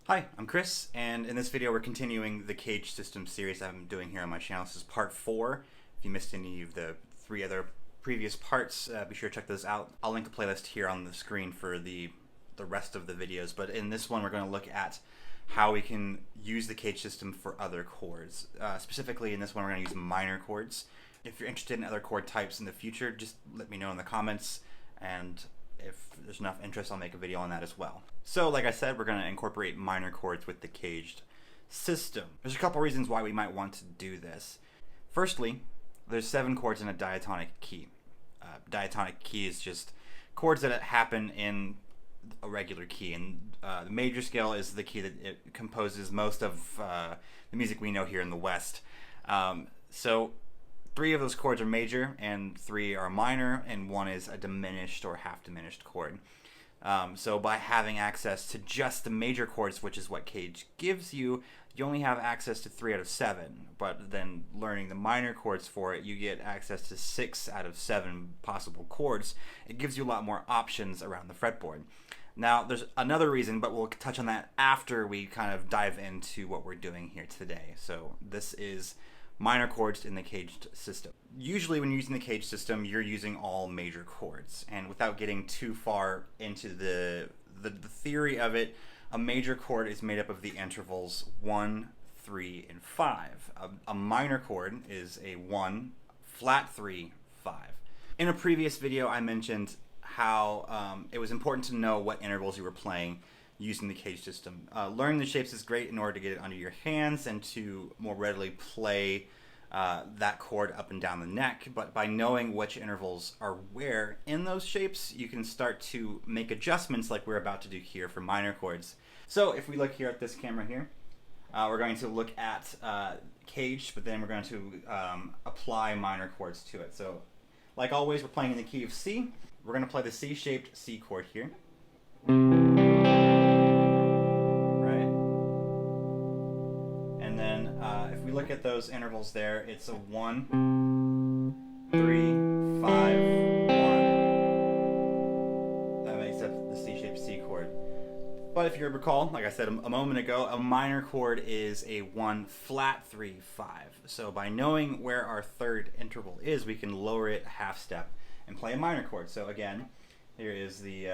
Hi, I'm Chris, and in this video we're continuing the CAGED system series I've been doing here on my channel. This is part 4. If you missed any of the 3 other previous parts, be sure to check those out. I'll link a playlist here on the screen for the rest of the videos, but in this one we're going to look at how we can use the CAGED system for other chords. Specifically in this one we're going to use minor chords. If you're interested in other chord types in the future, just let me know in the comments, and if there's enough interest, I'll make a video on that as well. So like I said, we're going to incorporate minor chords with the CAGED system. There's a couple reasons why we might want to do this. Firstly, there's 7 chords in a diatonic key. Diatonic key is just chords that happen in a regular key, and the major scale is the key that it composes most of the music we know here in the West. So 3 of those chords are major, and 3 are minor, and 1 is a diminished or half diminished chord. So by having access to just the major chords, which is what CAGED gives you, you only have access to 3 out of 7. But then learning the minor chords for it, you get access to 6 out of 7 possible chords. It gives you a lot more options around the fretboard. Now, there's another reason, but we'll touch on that after we kind of dive into what we're doing here today. So this is minor chords in the CAGED system. Usually when you're using the CAGED system, you're using all major chords, and without getting too far into the theory of it, a major chord is made up of the intervals 1, 3, and 5. A minor chord is a 1, flat 3, 5. In a previous video I mentioned how it was important to know what intervals you were playing using the CAGED system. Learning the shapes is great in order to get it under your hands and to more readily play that chord up and down the neck, but by knowing which intervals are where in those shapes, you can start to make adjustments like we're about to do here for minor chords. So if we look here at this camera here, we're going to look at CAGED, but then we're going to apply minor chords to it. So like always, we're playing in the key of C. We're going to play the C-shaped C chord here. Look at those intervals there. It's a 1, 3, 5, 1. That makes up the C-shaped C chord. But if you recall, like I said a moment ago, a minor chord is a 1, flat 3, 5. So by knowing where our third interval is, we can lower it a half step and play a minor chord. So again, here is the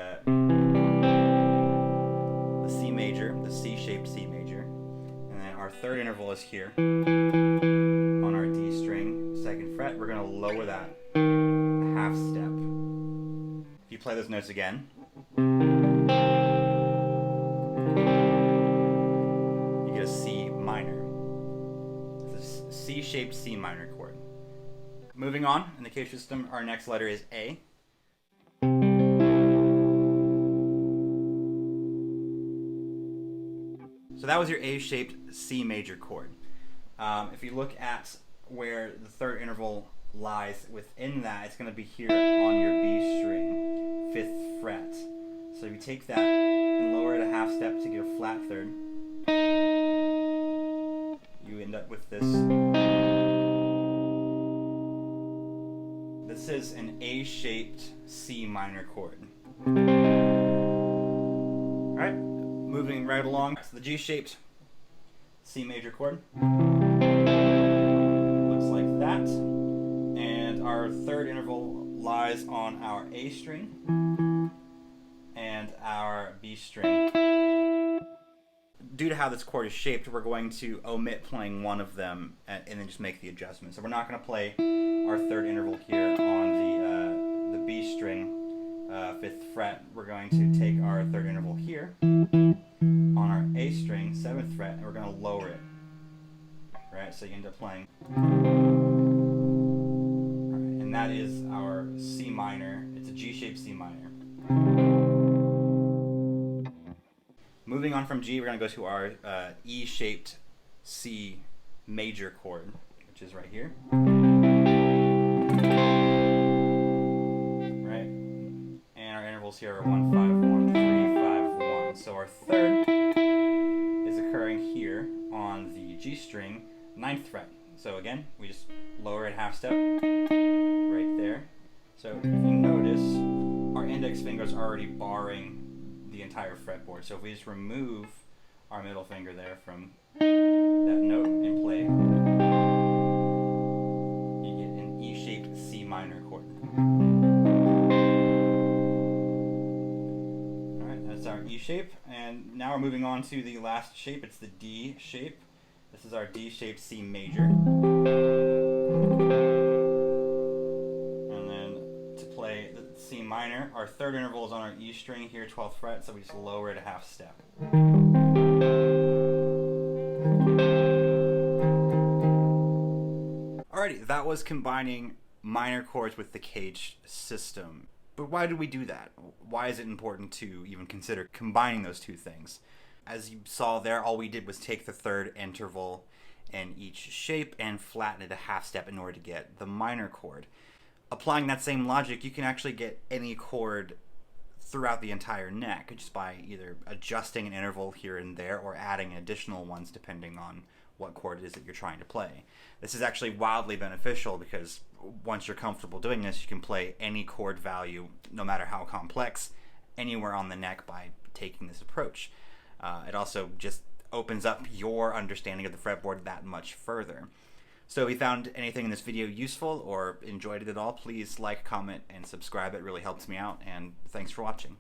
C major, the C-shaped C major. Our third interval is here on our D string, 2nd fret. We're going to lower that a half step. If you play those notes again, you get a C minor. It's a C-shaped C minor chord. Moving on, in the CAGED system, our next letter is A. So that was your A-shaped C major chord. If you look at where the third interval lies within that, it's going to be here on your B string, 5th fret. So you take that and lower it a half step to get a flat third. You end up with this. This is an A-shaped C minor chord. Alright. Moving right along, so the G-shaped C major chord looks like that, and our third interval lies on our A string and our B string. Due to how this chord is shaped, we're going to omit playing one of them and then just make the adjustment. So we're not going to play our third interval here on the B string, 5th fret. We're going to take our third interval here on our A string, 7th fret, and we're going to lower it. Right, so you end up playing. Right, and that is our C minor. It's a G-shaped C minor. Moving on from G, we're going to go to our E-shaped C major chord, which is right here. Right, and our intervals here are 1, 5, 1, 3, 5, 1. So our third is occurring here on the G string, 9th fret. So again, we just lower it half step right there. So if you notice, our index finger is already barring the entire fretboard. So if we just remove our middle finger there from that note and play, you get an E-shaped C minor chord. Alright, that's our E shape, and now we're moving on to the last shape. It's the D shape. This is our D-shaped C major. And then to play the C minor, our third interval is on our E string here, 12th fret, so we just lower it a half step. Alrighty, that was combining minor chords with the CAGED system. But why did we do that? Why is it important to even consider combining those two things? As you saw there, all we did was take the third interval in each shape and flatten it a half step in order to get the minor chord. Applying that same logic, you can actually get any chord throughout the entire neck just by either adjusting an interval here and there or adding additional ones depending on what chord it is that you're trying to play. This is actually wildly beneficial because once you're comfortable doing this, you can play any chord value, no matter how complex, anywhere on the neck by taking this approach. It also just opens up your understanding of the fretboard that much further. So if you found anything in this video useful or enjoyed it at all, please like, comment, and subscribe. It really helps me out, and thanks for watching.